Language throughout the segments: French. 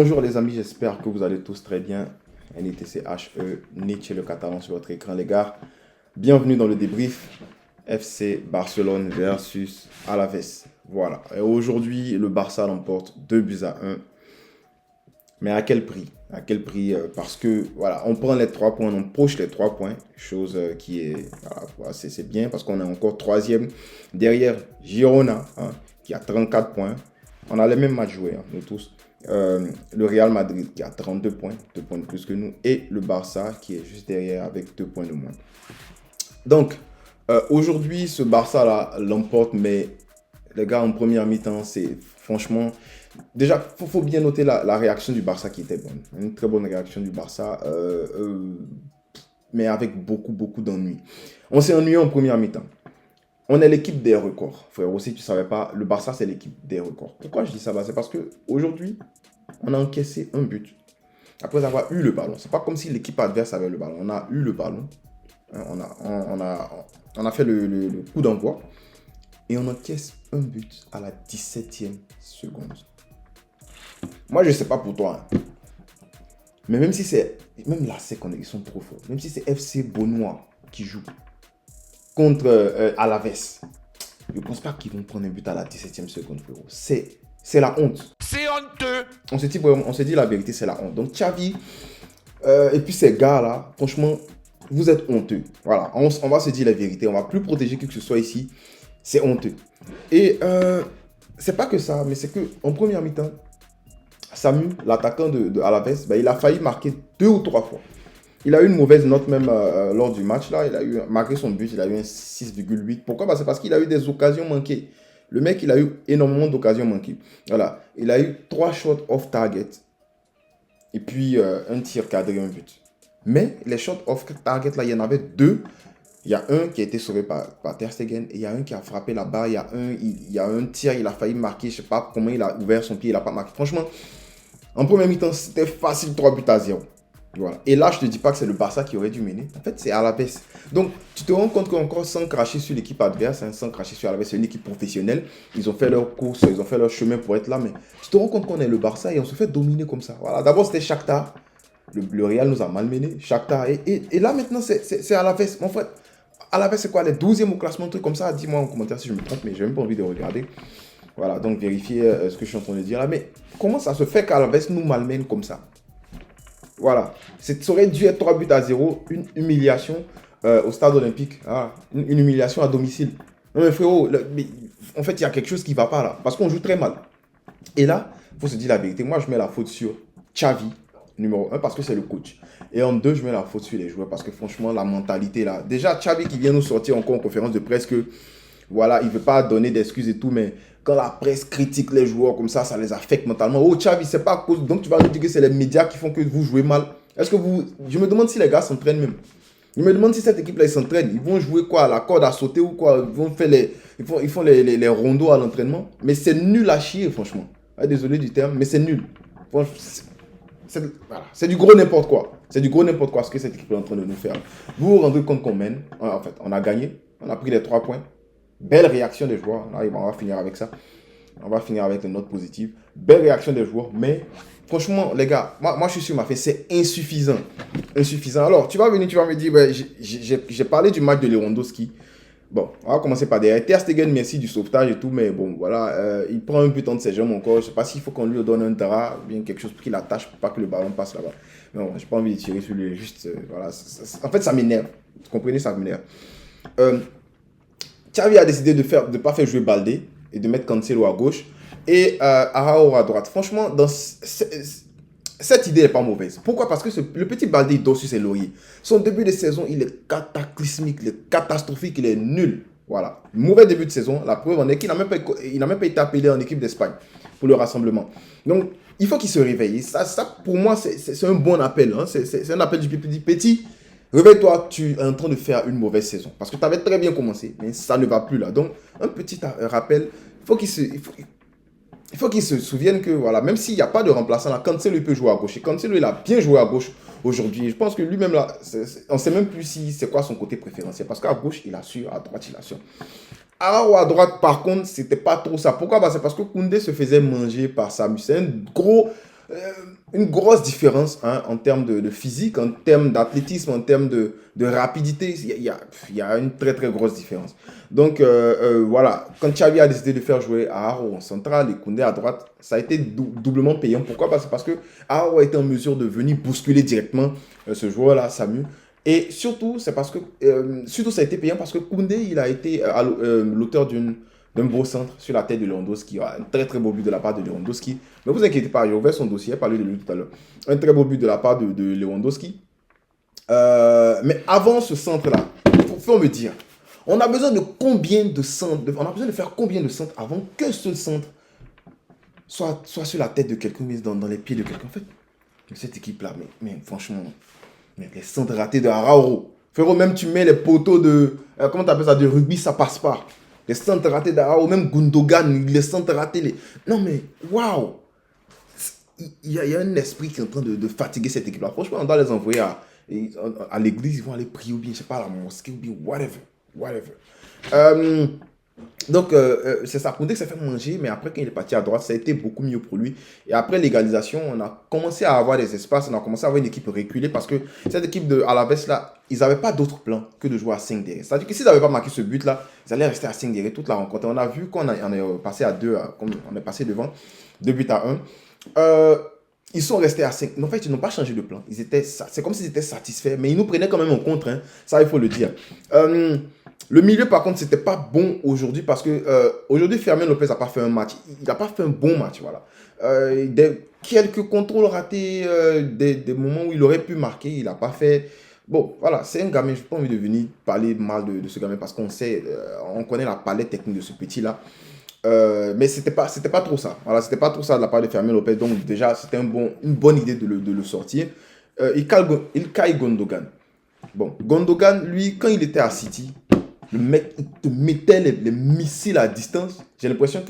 Bonjour les amis, j'espère que vous allez tous très bien. NITCHE, Nietzsche le catalan sur votre écran les gars. Bienvenue dans le débrief FC Barcelone versus Alaves. Voilà, et aujourd'hui le Barça l'emporte 2-1. Mais à quel prix? À quel prix? Parce que voilà, on prend les 3 points, on poche les 3 points, chose qui est, voilà, c'est bien parce qu'on est encore troisième derrière Girona, hein, qui a 34 points. On a les mêmes matchs joués, hein, nous tous. Le Real Madrid qui a 32 points, 2 points de plus que nous, et le Barça qui est juste derrière avec 2 points de moins. Donc, aujourd'hui, ce Barça-là l'emporte, mais les gars, en première mi-temps, c'est franchement... Déjà, il faut bien noter la réaction du Barça qui était bonne. Une très bonne réaction du Barça, mais avec beaucoup d'ennuis. On s'est ennuyé en première mi-temps. On est l'équipe des records. Frère, aussi, tu ne savais pas, le Barça, c'est l'équipe des records. Pourquoi je dis ça? C'est parce qu'aujourd'hui, on a encaissé un but après avoir eu le ballon. C'est pas comme si l'équipe adverse avait le ballon. On a eu le ballon. On a fait le coup d'envoi. Et on encaisse un but à la 17e seconde. Moi, je ne sais pas pour toi. Hein. Mais même si c'est... Même là, c'est qu'on ils sont trop forts. Même si c'est FC Beaunois qui joue contre Alaves, je ne pense pas qu'ils vont prendre un but à la 17e seconde, frérot. C'est la honte. C'est honteux. On s'est dit la vérité, c'est la honte. Donc, Xavi et puis ces gars-là, franchement, vous êtes honteux. Voilà, on va se dire la vérité. On ne va plus protéger qui que ce soit ici. C'est honteux. Et c'est pas que ça, mais c'est qu'en première mi-temps, Samu, l'attaquant de Alaves, il a failli marquer 2 ou 3 fois. Il a eu une mauvaise note même lors du match. Là. Il a eu, malgré son but, il a eu un 6,8. Pourquoi? C'est parce qu'il a eu des occasions manquées. Le mec, il a eu énormément d'occasions manquées. Voilà. Il a eu 3 shots off target. Et puis, un tir cadré, un but. Mais les shots off target, là, il y en avait 2. Il y a un qui a été sauvé par Ter Stegen et il y a un qui a frappé la barre. Il y a un tir, il a failli marquer. Je ne sais pas comment il a ouvert son pied, il n'a pas marqué. Franchement, en premier mi-temps, c'était facile, 3-0. Voilà. Et là, je ne te dis pas que c'est le Barça qui aurait dû mener. En fait, c'est Alaves. Donc, tu te rends compte qu'encore sans cracher sur l'équipe adverse, hein, sans cracher sur Alaves, c'est une équipe professionnelle. Ils ont fait leur course, ils ont fait leur chemin pour être là. Mais tu te rends compte qu'on est le Barça et on se fait dominer comme ça. Voilà. D'abord, c'était Shakhtar. Le Real nous a malmenés. Shakhtar. Et là, maintenant, c'est Alaves. En fait, Alaves, c'est quoi? Les 12e au classement, un truc comme ça? Dis-moi en commentaire si je me trompe, mais je n'ai même pas envie de regarder. Voilà, donc vérifiez ce que je suis en train de dire là. Mais comment ça se fait qu'Alaves nous malmène comme ça? Voilà, ça aurait dû être 3-0, une humiliation au stade olympique. Ah, une humiliation à domicile. Non mais frérot, en fait, il y a quelque chose qui ne va pas là. Parce qu'on joue très mal. Et là, il faut se dire la vérité. Moi, je mets la faute sur Xavi, numéro 1, parce que c'est le coach. Et en 2, je mets la faute sur les joueurs. Parce que franchement, la mentalité là. Déjà, Xavi qui vient nous sortir encore en conférence de presse que voilà, il ne veut pas donner d'excuses et tout, mais quand la presse critique les joueurs comme ça les affecte mentalement. Oh, Xavi, c'est pas à cause. Donc, tu vas nous dire que c'est les médias qui font que vous jouez mal. Est-ce que vous. Je me demande si les gars s'entraînent même. Je me demande si cette équipe-là, ils s'entraînent. Ils vont jouer quoi? La corde à sauter ou quoi? Ils font les rondos à l'entraînement. Mais c'est nul à chier, franchement. Ah, désolé du terme, mais c'est nul. C'est du gros n'importe quoi. C'est du gros n'importe quoi ce que cette équipe est en train de nous faire. Vous vous rendez compte qu'on mène. En fait, on a gagné. On a pris les 3 points. Belle réaction des joueurs. Là, on va finir avec ça. On va finir avec une note positive. Belle réaction des joueurs. Mais franchement, les gars, moi je suis sur ma fait. C'est insuffisant. Insuffisant. Alors, tu vas venir, tu vas me dire, ouais, j'ai parlé du match de Lewandowski. Bon, on va commencer par derrière. Ter Stegen, merci du sauvetage et tout. Mais bon, voilà. Il prend un but entre ses jambes encore. Je ne sais pas s'il faut qu'on lui donne un drap, bien quelque chose pour qu'il attache pour pas que le ballon passe là-bas. Non, j'ai pas envie de tirer sur lui. Juste, voilà. En fait, ça m'énerve. Vous comprenez, ça m'énerve. Xavi a décidé de ne pas faire jouer Baldé et de mettre Cancelo à gauche et Araujo à droite. Franchement, cette idée n'est pas mauvaise. Pourquoi? Parce que le petit Baldé, il dort sur ses lauriers. Son début de saison, il est cataclysmique, il est catastrophique, il est nul. Voilà. Mauvais début de saison. La preuve en est qu'il n'a même pas été appelé en équipe d'Espagne pour le rassemblement. Donc, il faut qu'il se réveille. Ça pour moi, c'est un bon appel. Hein. C'est un appel du petit. Réveille-toi, tu es en train de faire une mauvaise saison. Parce que tu avais très bien commencé, mais ça ne va plus là. Donc, un petit rappel, il faut qu'il se souvienne que, voilà, même s'il n'y a pas de remplaçant là, Cancelo il peut jouer à gauche. Et Cancelo, il a bien joué à gauche aujourd'hui. Je pense que lui-même là, on ne sait même plus si c'est quoi son côté préférentiel. Parce qu'à gauche, il assure, à droite, il assure. À droite, par contre, c'était pas trop ça. Pourquoi? C'est parce que Koundé se faisait manger par Samu. C'est un gros une grosse différence hein, en termes de physique, en termes d'athlétisme, en termes de rapidité. Il y a une très très grosse différence. Donc voilà, quand Xavi a décidé de faire jouer Arao en centrale et Koundé à droite, ça a été doublement payant. Pourquoi? Parce que Arao a été en mesure de venir bousculer directement ce joueur-là, Samu. Et surtout, c'est parce que surtout ça a été payant parce que Koundé, il a été l'auteur d'un beau centre sur la tête de Lewandowski. Un très très beau but de la part de Lewandowski. Ne vous inquiétez pas, j'ai ouvert son dossier, j'ai parlé de lui tout à l'heure. Un très beau but de la part de Lewandowski. Mais avant ce centre-là, il faut me dire, on a besoin de combien de centres, on a besoin de faire combien de centres avant qu'un seul centre soit sur la tête de quelqu'un, mais dans les pieds de quelqu'un. En fait, cette équipe-là, mais franchement, mais les centres ratés de Arao. Frérot, même tu mets les poteaux de, comment tu appelles ça, de rugby, ça passe pas. Les centres ratés d'Arao, même Gundogan, les centres ratés. Non mais, waouh! Il y a un esprit qui est en train de fatiguer cette équipe-là. Franchement, on doit les envoyer à l'église, ils vont aller prier ou bien, je sais pas, à la mosquée ou bien, whatever. Whatever. Donc, c'est ça. Koundé s'est fait manger, mais après, quand il est parti à droite, ça a été beaucoup mieux pour lui. Et après l'égalisation, on a commencé à avoir des espaces, on a commencé à avoir une équipe reculée parce que cette équipe de Alaves, là, ils n'avaient pas d'autre plan que de jouer à 5 derrière. C'est-à-dire que s'ils n'avaient pas marqué ce but-là, ils allaient rester à 5 derrière toute la rencontre. Et on a vu qu'on est passé à 2, on est passé devant, 2 buts à 1. Ils sont restés à 5. En fait, ils n'ont pas changé de plan. C'est comme s'ils étaient satisfaits, mais ils nous prenaient quand même en contre. Hein. Ça, il faut le dire. Le milieu, par contre, c'était pas bon aujourd'hui parce que aujourd'hui, Fermin Lopez n'a pas fait un match. Il n'a pas fait un bon match. Voilà. Quelques contrôles ratés, des moments où il aurait pu marquer, il n'a pas fait. Bon, voilà, c'est un gamin. Je n'ai pas envie de venir parler mal de ce gamin parce qu'on sait, on connaît la palette technique de ce petit-là. Mais c'était pas trop ça. Voilà, c'était pas trop ça de la part de Fermin Lopez. Donc, déjà, c'était une bonne idée de le sortir. Ilkay Gundogan. Bon, Gundogan, lui, quand il était à City, le mec, il te mettait les missiles à distance. J'ai l'impression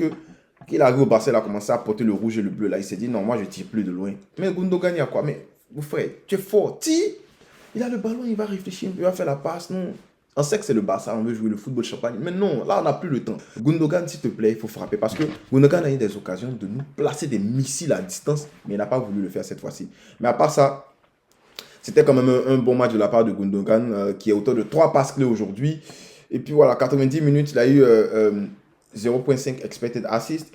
qu'il arrive au Barça, il a commencé à porter le rouge et le bleu. Là, il s'est dit, non, moi, je tire plus de loin. Mais Gundogan, il y a quoi? Mais, vous frère, tu es fort. Tire. Il a le ballon, il va réfléchir, il va faire la passe. Non. On sait que c'est le Barça, on veut jouer le football champagne. Mais non, là, on n'a plus le temps. Gundogan, s'il te plaît, il faut frapper. Parce que Gundogan a eu des occasions de nous placer des missiles à distance. Mais il n'a pas voulu le faire cette fois-ci. Mais à part ça, c'était quand même un bon match de la part de Gundogan, qui est auteur de 3 passes clés aujourd'hui. Et puis voilà, 90 minutes, il a eu 0.5 expected assist.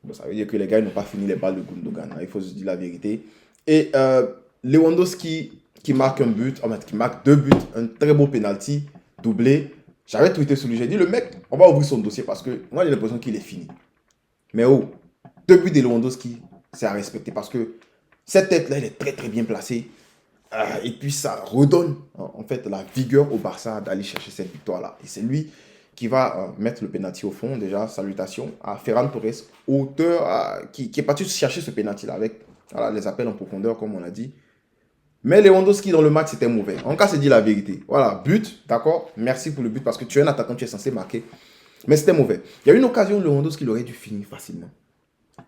Bon, ça veut dire que les gars n'ont pas fini les balles de Gundogan. Hein, il faut se dire la vérité. Et Lewandowski qui marque un but, qui marque 2 buts, un très beau penalty, doublé. J'avais tweeté sur lui, j'ai dit, le mec, on va ouvrir son dossier parce que moi j'ai l'impression qu'il est fini. Mais oh, 2 buts de Lewandowski, c'est à respecter parce que cette tête-là, elle est très très bien placée. Et puis ça redonne en fait la vigueur au Barça d'aller chercher cette victoire-là. Et c'est lui qui va mettre le penalty au fond. Déjà, salutations à Ferran Torres, auteur qui est parti chercher ce penalty-là avec voilà, les appels en profondeur, comme on l'a dit. Mais Lewandowski dans le match, c'était mauvais. En cas, c'est dit la vérité. Voilà, but, d'accord. Merci pour le but parce que tu es un attaquant, tu es censé marquer. Mais c'était mauvais. Il y a eu une occasion où Lewandowski aurait dû finir facilement.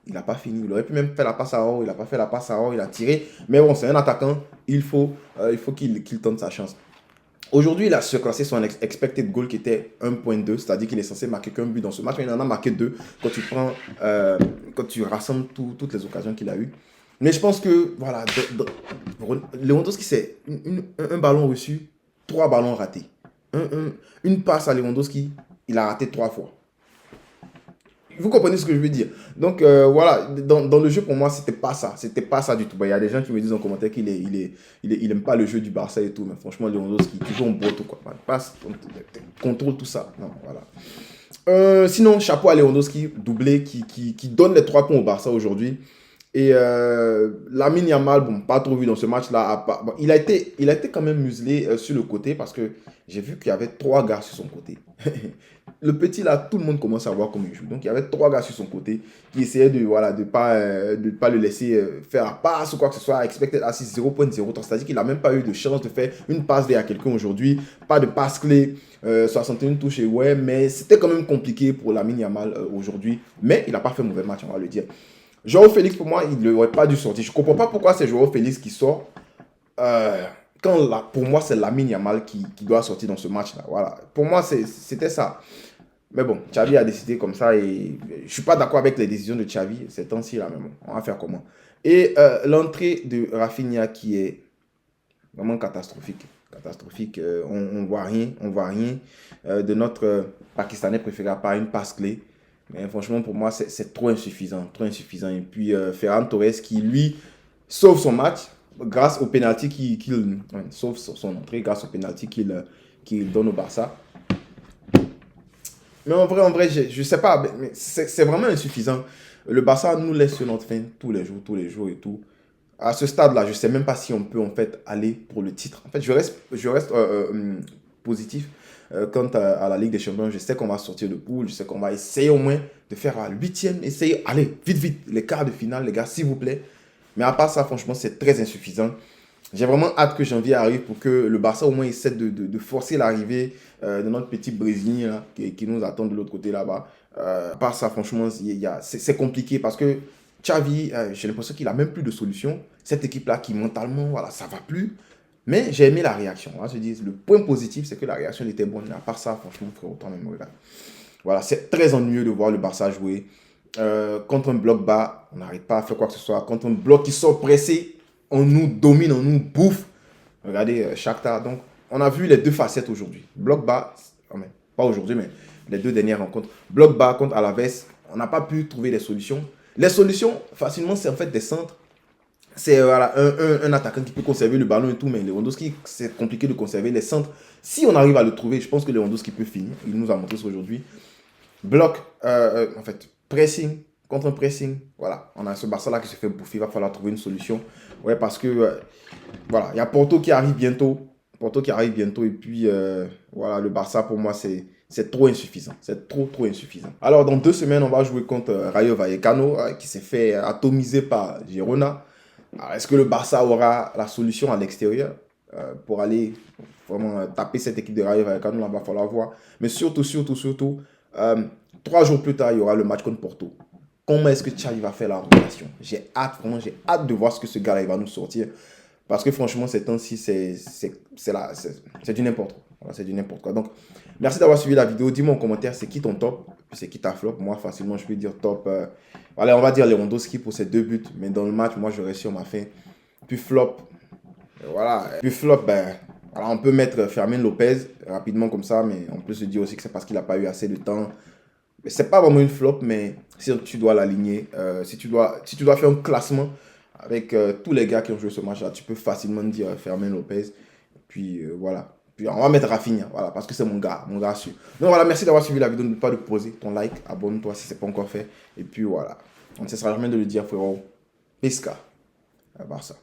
Il n'a pas fini. Il aurait pu même faire la passe à Or. Il n'a pas fait la passe à Or. Il a tiré. Mais bon, c'est un attaquant. Il faut qu'il tente sa chance. Aujourd'hui, il a surclassé son expected goal qui était 1.2. C'est-à-dire qu'il est censé marquer qu'un but dans ce match. Mais il en a marqué 2 quand tu rassembles toutes les occasions qu'il a eues. Mais je pense que, voilà, Lewandowski, c'est un ballon reçu, 3 ballons ratés. Une passe à Lewandowski, il a raté 3 fois. Vous comprenez ce que je veux dire? Donc, voilà, dans le jeu, pour moi, c'était pas ça. C'était pas ça du tout. Il y a des gens qui me disent en commentaire qu'il aime pas le jeu du Barça et tout. Mais franchement, Lewandowski, toujours en boîte ou quoi. Passe, contrôle tout ça. Non, voilà. Sinon, chapeau à Lewandowski, doublé, qui donne les 3 points au Barça aujourd'hui. Et Lamine Yamal, bon, pas trop vu dans ce match-là. Bon, il a été quand même muselé sur le côté parce que j'ai vu qu'il y avait 3 gars sur son côté. Le petit là, tout le monde commence à voir comment il joue. Donc il y avait 3 gars sur son côté qui essayaient de pas le laisser faire la passe ou quoi que ce soit. Expected assist 0.03, c'est-à-dire qu'il n'a même pas eu de chance de faire une passe vers quelqu'un aujourd'hui. Pas de passe clé, 61 touches et ouais, mais c'était quand même compliqué pour Lamine Yamal aujourd'hui. Mais il n'a pas fait un mauvais match, on va le dire. Joao Félix, pour moi, il n'aurait pas dû sortir. Je ne comprends pas pourquoi c'est Joao Félix qui sort. Pour moi, c'est Lamine Yamal qui doit sortir dans ce match-là. Voilà. Pour moi, c'était ça. Mais bon, Xavi a décidé comme ça et je ne suis pas d'accord avec les décisions de Xavi ces temps-ci là, mais bon, on va faire comment. Et l'entrée de Rafinha qui est vraiment catastrophique. Catastrophique. On voit rien. On voit rien de notre Pakistanais préféré à part une passe clé. Mais franchement, pour moi, c'est trop insuffisant. Trop insuffisant. Et puis, Ferran Torres qui, lui, sauve son match grâce au penalty qu'il sauve son entrée, grâce au penalty qu'il donne au Barça. Mais en vrai, je sais pas. Mais c'est vraiment insuffisant. Le Barça nous laisse sur notre faim tous les jours et tout. À ce stade-là, je ne sais même pas si on peut en fait aller pour le titre. En fait, je reste positif quant à la Ligue des Champions. Je sais qu'on va sortir de poule. Je sais qu'on va essayer au moins de faire la huitième. Essayer, allez, vite, vite, les quarts de finale, les gars, s'il vous plaît. Mais à part ça, franchement, c'est très insuffisant. J'ai vraiment hâte que janvier arrive pour que le Barça au moins essaie de forcer l'arrivée de notre petit Brésilien là, qui nous attend de l'autre côté là-bas. À part ça, franchement, c'est compliqué parce que Xavi, j'ai l'impression qu'il n'a même plus de solution. Cette équipe-là qui mentalement, voilà, ça ne va plus. Mais j'ai aimé la réaction. Hein, je dis, le point positif, c'est que la réaction était bonne. À part ça, franchement, frérot, toi-même, regarde. Voilà, c'est très ennuyeux de voir le Barça jouer. Contre un bloc bas, on n'arrête pas à faire quoi que ce soit. Contre un bloc qui sort pressé, on nous domine, on nous bouffe. Regardez Shakhtar. Donc, on a vu les deux facettes aujourd'hui. Bloc bas, pas aujourd'hui, mais les deux dernières rencontres. Bloc bas contre Alaves, on n'a pas pu trouver des solutions. Les solutions, facilement, c'est en fait des centres. C'est voilà, un attaquant qui peut conserver le ballon et tout, mais Lewandowski, c'est compliqué de conserver les centres. Si on arrive à le trouver, je pense que Lewandowski peut finir. Il nous a montré ça aujourd'hui. Bloc, en fait, pressing, contre un pressing. Voilà, on a ce Barça-là qui se fait bouffer. Il va falloir trouver une solution. Ouais, parce que, voilà, il y a Porto qui arrive bientôt. Porto qui arrive bientôt. Et puis, voilà, le Barça, pour moi, c'est trop insuffisant. C'est trop, trop insuffisant. Alors, dans 2 semaines, on va jouer contre Rayo Vallecano, qui s'est fait atomiser par Girona. Alors, est-ce que le Barça aura la solution à l'extérieur pour aller vraiment taper cette équipe de Rayo Vallecano? Là, il va falloir voir. Mais surtout, 3 jours plus tard, il y aura le match contre Porto. Comment est-ce que Xavi va faire la rotation? J'ai hâte, vraiment, j'ai hâte de voir ce que ce gars-là va nous sortir. Parce que franchement, ces temps-ci, c'est du n'importe quoi. Voilà, c'est du n'importe quoi. Donc, merci d'avoir suivi la vidéo. Dis-moi en commentaire, c'est qui ton top? C'est qui ta flop? Moi, facilement, je peux dire top. Voilà, on va dire Lewandowski pour ses 2 buts. Mais dans le match, moi, je reste sur ma fin. Puis flop. Voilà. Puis flop, ben, voilà, on peut mettre Fermin Lopez rapidement comme ça. Mais on peut se dire aussi que c'est parce qu'il n'a pas eu assez de temps. C'est pas vraiment une flop, mais si tu dois l'aligner, si tu dois faire un classement avec tous les gars qui ont joué ce match-là, tu peux facilement dire Fermin Lopez. Puis voilà. Puis on va mettre Rafinha, voilà, parce que c'est mon gars sûr. Donc voilà, merci d'avoir suivi la vidéo. N'oublie pas de poser ton like, abonne-toi si ce n'est pas encore fait. Et puis voilà. On ne cessera jamais de le dire, frérot. Pesca. Barça.